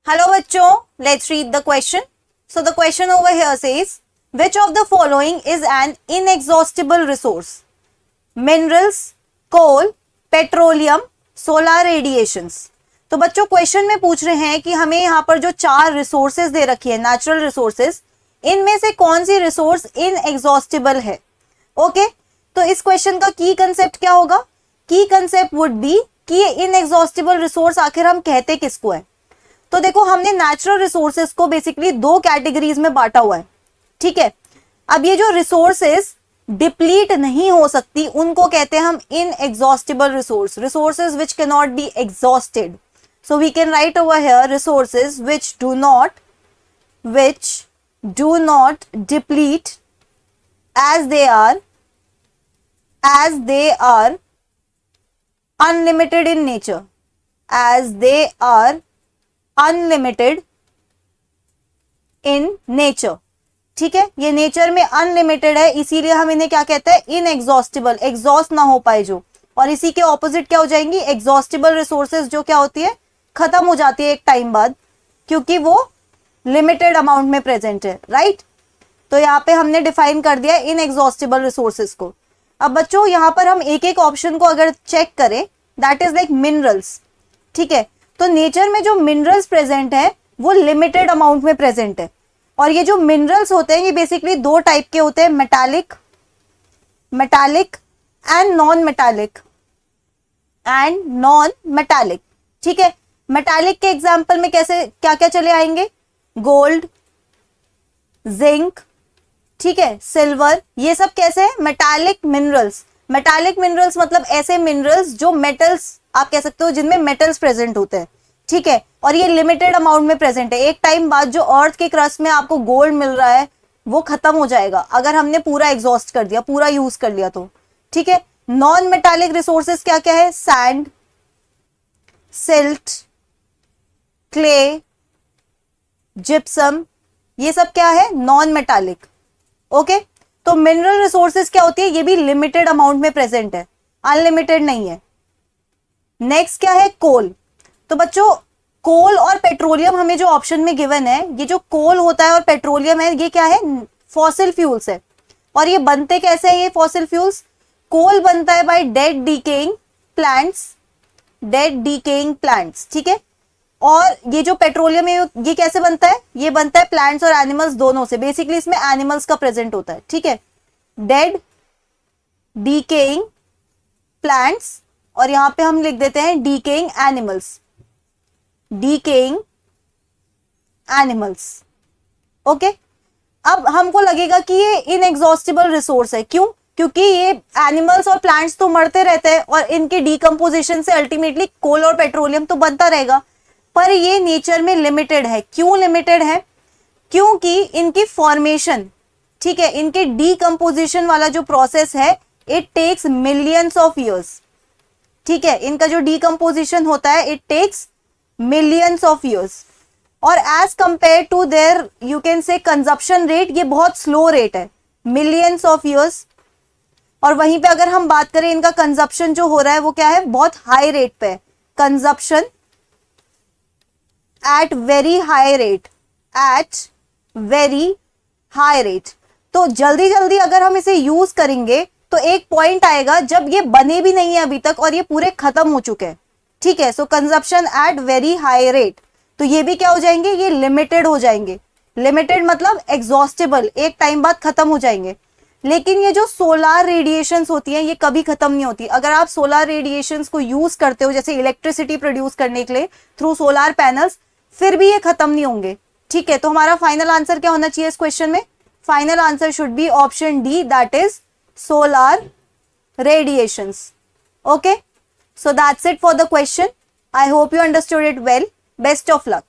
Hello बच्चों, let's read the question. So the question over here says, which of the following is an inexhaustible resource? Minerals, coal, petroleum, solar radiations. तो बच्चों question में पूछ रहे हैं कि हमें यहाँ पर जो 4 रिसोर्सेज दे रखी है, नेचुरल रिसोर्सेज, इनमें से कौन सी रिसोर्स इनएग्जॉस्टिबल है. ओके, तो इस क्वेश्चन का की कंसेप्ट क्या होगा? की कंसेप्ट वुड बी कि ये इनएग्जॉस्टिबल रिसोर्स आखिर हम कहते किसको है. तो देखो, हमने नेचुरल रिसोर्सेज को बेसिकली 2 कैटेगरीज में बांटा हुआ है. ठीक है, अब ये जो रिसोर्सेज डिप्लीट नहीं हो सकती उनको कहते हैं हम inexhaustible resource, resources which can not be exhausted. So we can write over here resources which do not deplete as they are unlimited in nature, as they are unlimited in nature. ठीक है, ये nature में unlimited है, इसीलिए हम इन्हें क्या कहते हैं? इनएग्जॉस्टिबल, एग्जॉस्ट ना हो पाए जो. और इसी के ऑपोजिट क्या हो जाएंगी? एग्जॉस्टिबल रिसोर्सेज, जो क्या होती है? खत्म हो जाती है एक टाइम बाद, क्योंकि वो लिमिटेड अमाउंट में प्रेजेंट है. राइट, तो यहाँ पे हमने डिफाइन कर दिया इनएग्जॉस्टिबल रिसोर्सेज को. अब बच्चों यहाँ पर हम एक एक ऑप्शन को अगर चेक करें, दैट इज लाइक मिनरल्स. ठीक है, तो नेचर में जो मिनरल्स प्रेजेंट है वो लिमिटेड अमाउंट में प्रेजेंट है. और ये जो मिनरल्स होते हैं ये बेसिकली 2 टाइप के होते हैं, मेटालिक एंड नॉन मेटालिक. ठीक है, मेटालिक के एग्जांपल में कैसे क्या क्या चले आएंगे? गोल्ड, जिंक, ठीक है, सिल्वर, ये सब कैसे है? Metallic minerals. मेटालिक मिनरल्स मतलब ऐसे मिनरल्स जो मेटल्स, आप कह सकते हो, जिनमें मेटल्स प्रेजेंट होते हैं. ठीक है, और ये लिमिटेड अमाउंट में प्रेजेंट है. एक टाइम बाद जो अर्थ के क्रस्ट में आपको गोल्ड मिल रहा है वो खत्म हो जाएगा अगर हमने पूरा एग्जॉस्ट कर दिया, पूरा यूज कर लिया तो. ठीक है, नॉन मेटालिक रिसोर्सेज क्या क्या है? सैंड, सिल्ट, क्ले, जिप्सम, ये सब क्या है? Non metallic. ओके, तो मिनरल रिसोर्सेज क्या होती है? ये भी लिमिटेड अमाउंट में प्रेजेंट है, अनलिमिटेड नहीं है. नेक्स्ट क्या है? कोल. तो बच्चों कोल और पेट्रोलियम हमें जो ऑप्शन में गिवन है, ये जो कोल होता है और पेट्रोलियम है, ये क्या है? फॉसिल फ्यूल्स है. और ये बनते कैसे हैं ये फॉसिल फ्यूल्स? कोल बनता है बाय डेड डिकेइंग प्लांट्स. ठीक है, और ये जो पेट्रोलियम है ये कैसे बनता है? ये बनता है प्लांट्स और एनिमल्स दोनों से. बेसिकली इसमें एनिमल्स का प्रेजेंट होता है. ठीक है, डेड डिकेइंग प्लांट्स, और यहां पे हम लिख देते हैं डिकेइंग एनिमल्स. ओके, अब हमको लगेगा कि ये इनएग्जॉस्टिबल रिसोर्स है. क्यों? क्योंकि ये एनिमल्स और प्लांट्स तो मरते रहते हैं और इनके डीकंपोजिशन से अल्टीमेटली कोल और पेट्रोलियम तो बनता रहेगा, पर ये नेचर में लिमिटेड है. क्यों लिमिटेड है? क्योंकि इनकी फॉर्मेशन, ठीक है, इनके डीकंपोजिशन वाला जो प्रोसेस है, it takes millions of years. ठीक है, इनका जो डीकंपोजिशन होता है it takes millions of years. और as compare to there you can say consumption rate, ये बहुत स्लो रेट है, मिलियंस ऑफ ईयर्स. और वहीं पे अगर हम बात करें इनका कंजप्शन जो हो रहा है वो क्या है? बहुत हाई रेट पे. Consumption at very high rate. तो जल्दी जल्दी अगर हम इसे यूज करेंगे तो एक पॉइंट आएगा जब ये बने भी नहीं है अभी तक और ये पूरे खत्म हो चुके हैं. ठीक है, so consumption at very high rate, तो ये भी क्या हो जाएंगे? ये लिमिटेड हो जाएंगे. लिमिटेड मतलब एग्जॉस्टेबल, एक टाइम बाद खत्म हो जाएंगे. लेकिन ये जो सोलार रेडिएशंस होती हैं ये कभी खत्म नहीं होती. अगर आप सोलार रेडिएशंस को यूज करते हो, जैसे इलेक्ट्रिसिटी प्रोड्यूस करने के लिए थ्रू सोलार पैनल्स, फिर भी ये खत्म नहीं होंगे. ठीक है, तो हमारा फाइनल आंसर क्या होना चाहिए इस क्वेश्चन में? Final answer should be option D, that is solar radiations. Okay, so that's it for the question. I hope you understood it well. Best of luck.